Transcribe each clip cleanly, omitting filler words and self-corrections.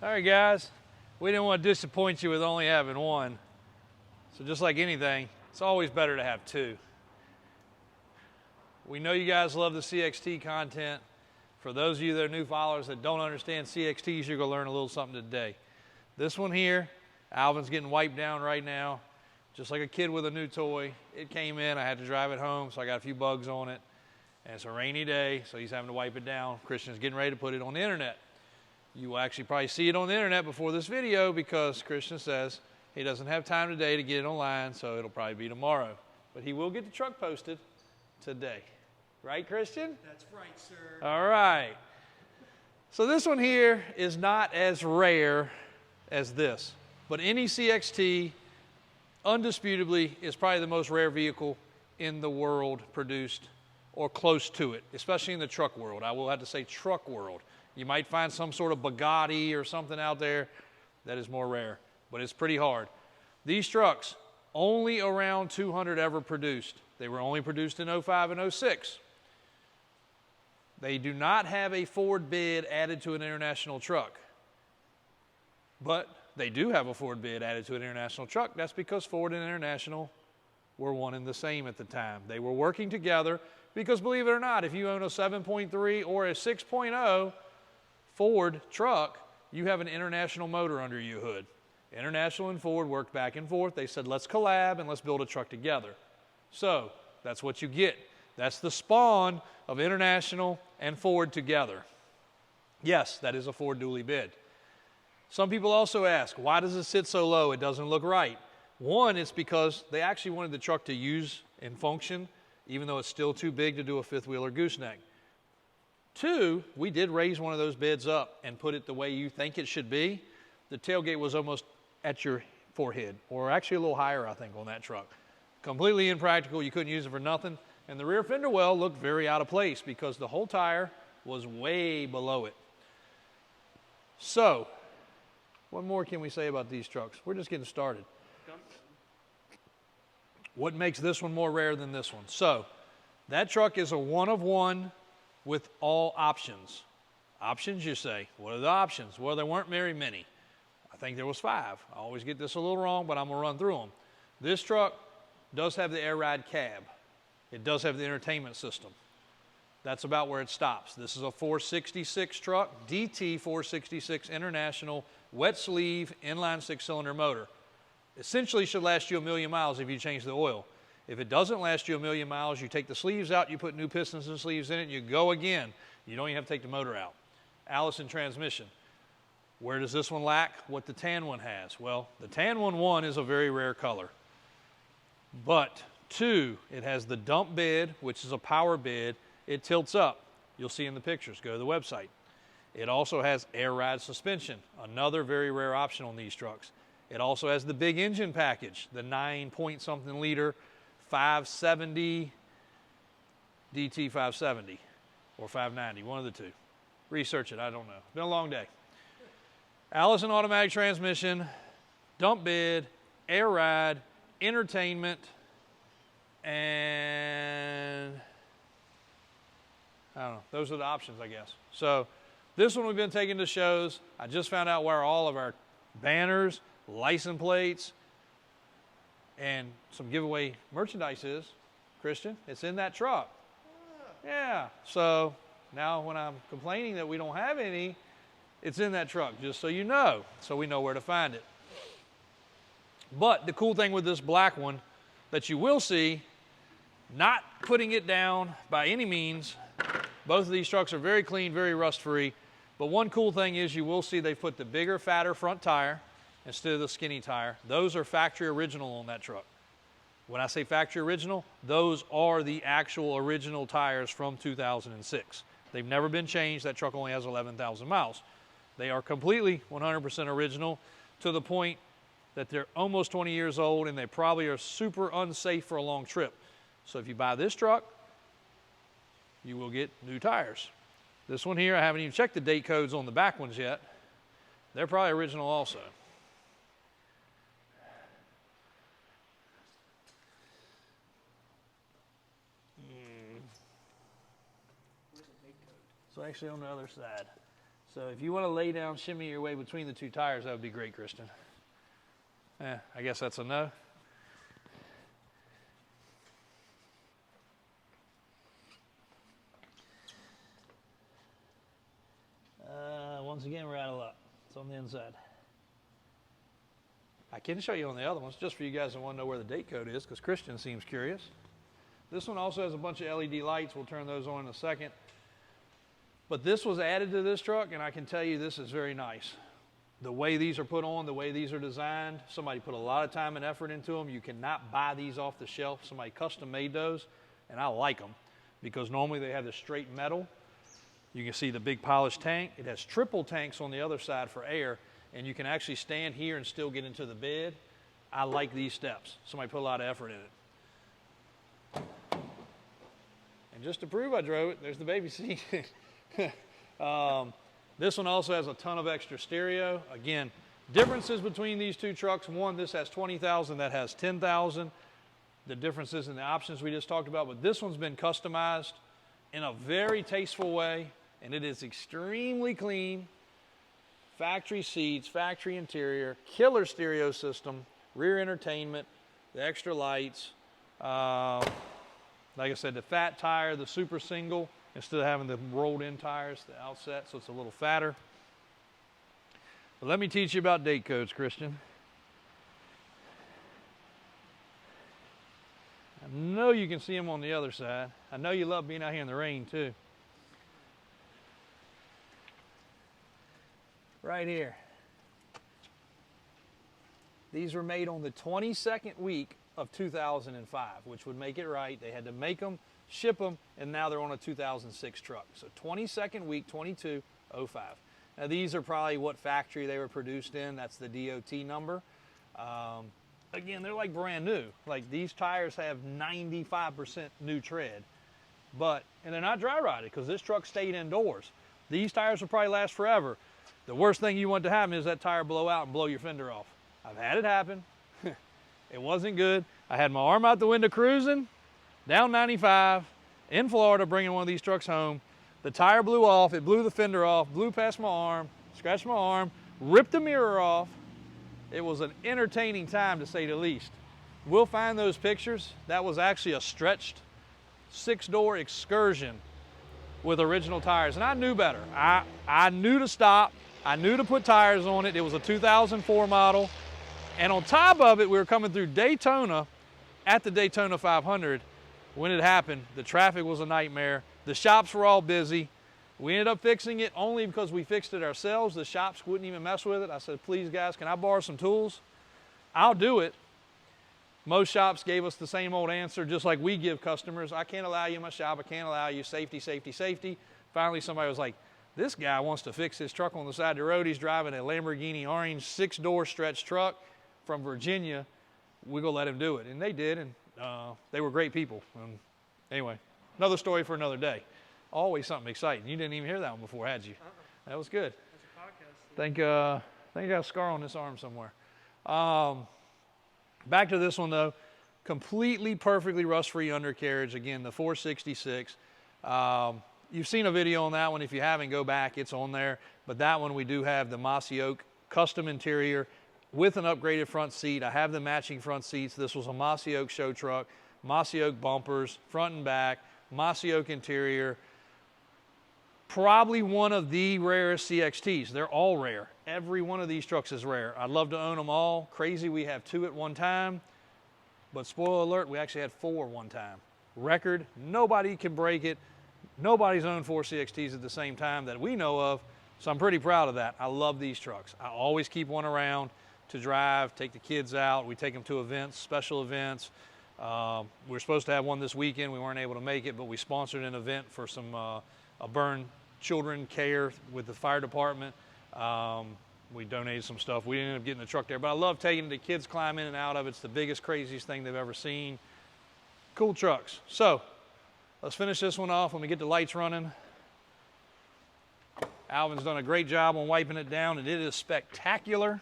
All right, guys, we didn't want to disappoint you with only having one. So just like anything, it's always better to have two. We know you guys love the CXT content. For those of you that are new followers that don't understand CXTs, you're going to learn a little something today. This one here, Alvin's getting wiped down right now, just like a kid with a new toy. It came in, I had to drive it home, so I got a few bugs on it. And it's a rainy day, so he's having to wipe it down. Christian's getting ready to put it on the internet. You will actually probably see it on the internet before this video because Christian says he doesn't have time today to get it online, so it'll probably be tomorrow. But he will get the truck posted today. Right, Christian? That's right, sir. All right. So this one here is not as rare as this, but any CXT, undisputably, is probably the most rare vehicle in the world produced or close to it, especially in the truck world. I will have to say truck world. You might find some sort of Bugatti or something out there that is more rare, but it's pretty hard. These trucks, only around 200 ever produced. They were only produced in 05 and 06. They do not have a Ford bid added to an international truck, but they do have a Ford bid added to an international truck. That's because Ford and International were one and the same at the time. They were working together because, believe it or not, if you own a 7.3 or a 6.0 Ford truck, you have an International motor under your hood. International and Ford worked back and forth. They said, let's collab and let's build a truck together. So that's what you get. That's the spawn of International and Ford together. Yes, that is a Ford dually bid. Some people also ask, why does it sit so low? It doesn't look right. One, it's because they actually wanted the truck to use and function, even though it's still too big to do a fifth wheel or gooseneck. Two, we did raise one of those bids up and put it the way you think it should be. The tailgate was almost at your forehead, or actually a little higher, I think, on that truck. Completely impractical. You couldn't use it for nothing. And the rear fender well looked very out of place because the whole tire was way below it. So, what more can we say about these trucks? We're just getting started. What makes this one more rare than this one? So, that truck is a one of one with all options. Options, you say. What are the options? Well, there weren't very many. I think there was 5. I always get this a little wrong, but I'm going to run through them. This truck does have the air ride cab. It does have the entertainment system. That's about where it stops. This is a 466 truck, DT 466 International, wet sleeve, inline 6-cylinder motor. Essentially should last you 1,000,000 miles if you change the oil. If it doesn't last you 1,000,000 miles, you take the sleeves out, you put new pistons and sleeves in it, and you go again. You don't even have to take the motor out. Allison transmission. Where does this one lack? What the tan one has. Well, the tan one is a very rare color. But 2, it has the dump bid, which is a power bid. It tilts up. You'll see in the pictures. Go to the website. It also has air ride suspension, another very rare option on these trucks. It also has the big engine package, the 9-point-something liter 570, DT 570, or 590, one of the two. Research it, I don't know. It's been a long day. Allison automatic transmission, dump bid, air ride, entertainment, and I don't know. Those are the options, I guess. So this one we've been taking to shows. I just found out where all of our banners, license plates, and some giveaway merchandise is. Christian, it's in that truck. Yeah. So now when I'm complaining that we don't have any, it's in that truck, just so you know, so we know where to find it. But the cool thing with this black one that you will see, not putting it down by any means, both of these trucks are very clean, very rust-free, but one cool thing is you will see they've put the bigger, fatter front tire instead of the skinny tire. Those are factory original on that truck. When I say factory original, those are the actual original tires from 2006. They've never been changed. That truck only has 11,000 miles. They are completely 100% original to the point that they're almost 20 years old and they probably are super unsafe for a long trip. So if you buy this truck, you will get new tires. This one here, I haven't even checked the date codes on the back ones yet. They're probably original also. Where's the date code? So actually on the other side. So if you want to lay down, shimmy your way between the two tires, that would be great, Christian. I guess that's a no. Once again, we're out of luck. It's on the inside. I can show you on the other ones, just for you guys that want to know where the date code is, because Christian seems curious. This one also has a bunch of LED lights. We'll turn those on in a second. But this was added to this truck, and I can tell you this is very nice. The way these are put on, the way these are designed, somebody put a lot of time and effort into them. You cannot buy these off the shelf. Somebody custom made those, and I like them because normally they have the straight metal. You can see the big polished tank. It has triple tanks on the other side for air, and you can actually stand here and still get into the bed. I like these steps. Somebody put a lot of effort in it. And just to prove I drove it, there's the baby seat. This one also has a ton of extra stereo. Again, differences between these two trucks. One, this has 20,000, that has 10,000. The differences in the options we just talked about, but this one's been customized in a very tasteful way, and it is extremely clean. Factory seats, factory interior, killer stereo system, rear entertainment, the extra lights. Like I said, the fat tire, the super single, instead of having the rolled in tires, the outset, so it's a little fatter. But let me teach you about date codes, Christian. I know you can see them on the other side. I know you love being out here in the rain too. Right here. These were made on the 22nd week of 2005, which would make it right. They had to make them, ship them, and now they're on a 2006 truck. So 22nd week, 2205. Now these are probably what factory they were produced in. That's the DOT number. Again, they're like brand new. Like these tires have 95% new tread, and they're not dry rotted because this truck stayed indoors. These tires will probably last forever. The worst thing you want to happen is that tire blow out and blow your fender off. I've had it happen. It wasn't good. I had my arm out the window cruising down 95 in Florida, bringing one of these trucks home. The tire blew off. It blew the fender off, blew past my arm, scratched my arm, ripped the mirror off. It was an entertaining time, to say the least. We'll find those pictures. That was actually a stretched 6-door Excursion with original tires, and I knew better. I knew to stop. I knew to put tires on it. It was a 2004 model. And on top of it, we were coming through Daytona at the Daytona 500. When it happened, the traffic was a nightmare. The shops were all busy. We ended up fixing it only because we fixed it ourselves. The shops wouldn't even mess with it. I said, please guys, can I borrow some tools? I'll do it. Most shops gave us the same old answer, just like we give customers. I can't allow you in my shop. I can't allow you. Safety, safety, safety. Finally, somebody was like, this guy wants to fix his truck on the side of the road. He's driving a Lamborghini orange 6-door stretch truck from Virginia. We're going to let him do it. And they did, and they were great people. Anyway, another story for another day. Always something exciting. You didn't even hear that one before, had you? That was good. That's a podcast. I think I got a scar on this arm somewhere. Back to this one, though. Completely, perfectly rust-free undercarriage. Again, the 466. You've seen a video on that one. If you haven't, go back. It's on there. But that one, we do have the mossy oak custom interior with an upgraded front seat. I have the matching front seats. This was a mossy oak show truck. Mossy oak bumpers, front and back. Mossy oak interior. Probably one of the rarest CXTs. They're all rare. Every one of these trucks is rare. I'd love to own them all. Crazy, we have 2 at one time. But spoiler alert, we actually had 4 one time. Record, nobody can break it. Nobody's owned 4 CXTs at the same time that we know of. So I'm pretty proud of that. I love these trucks. I always keep one around to drive, take the kids out. We take them to events, special events. We were supposed to have one this weekend. We weren't able to make it, but we sponsored an event for some a burn children care with the fire department. We donated some stuff. We ended up getting the truck there, but I love taking the kids climb in and out of it. It's the biggest, craziest thing they've ever seen. Cool trucks. So let's finish this one off when we get the lights running. Alvin's done a great job on wiping it down, and it is spectacular.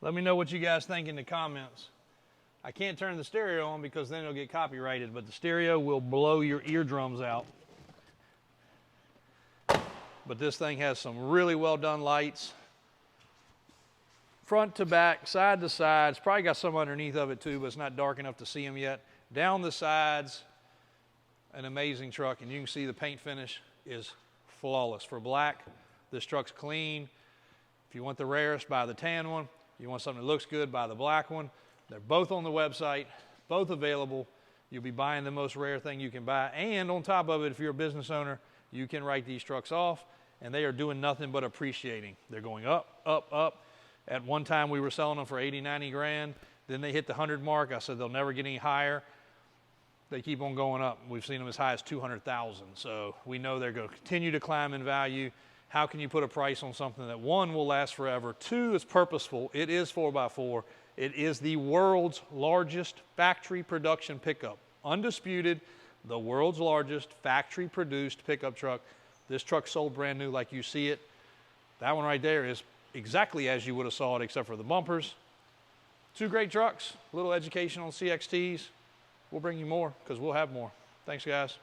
Let me know what you guys think in the comments. I can't turn the stereo on because then it'll get copyrighted, but the stereo will blow your eardrums out. But this thing has some really well done lights. Front to back, side to side. It's probably got some underneath of it too, but it's not dark enough to see them yet. Down the sides, an amazing truck. And you can see the paint finish is flawless. For black, this truck's clean. If you want the rarest, buy the tan one. You want something that looks good, buy the black one. They're both on the website, both available. You'll be buying the most rare thing you can buy. And on top of it, if you're a business owner, you can write these trucks off, and they are doing nothing but appreciating. They're going up, up, up. At one time, we were selling them for 80, 90 grand. Then they hit the 100 mark. I said they'll never get any higher. They keep on going up. We've seen them as high as 200,000. So we know they're going to continue to climb in value. How can you put a price on something that, one, will last forever, two, is purposeful, it is 4x4, it is the world's largest factory production pickup. Undisputed, the world's largest factory produced pickup truck. This truck sold brand new like you see it. That one right there is exactly as you would have saw it except for the bumpers. Two great trucks, a little education on CXTs. We'll bring you more because we'll have more. Thanks, guys.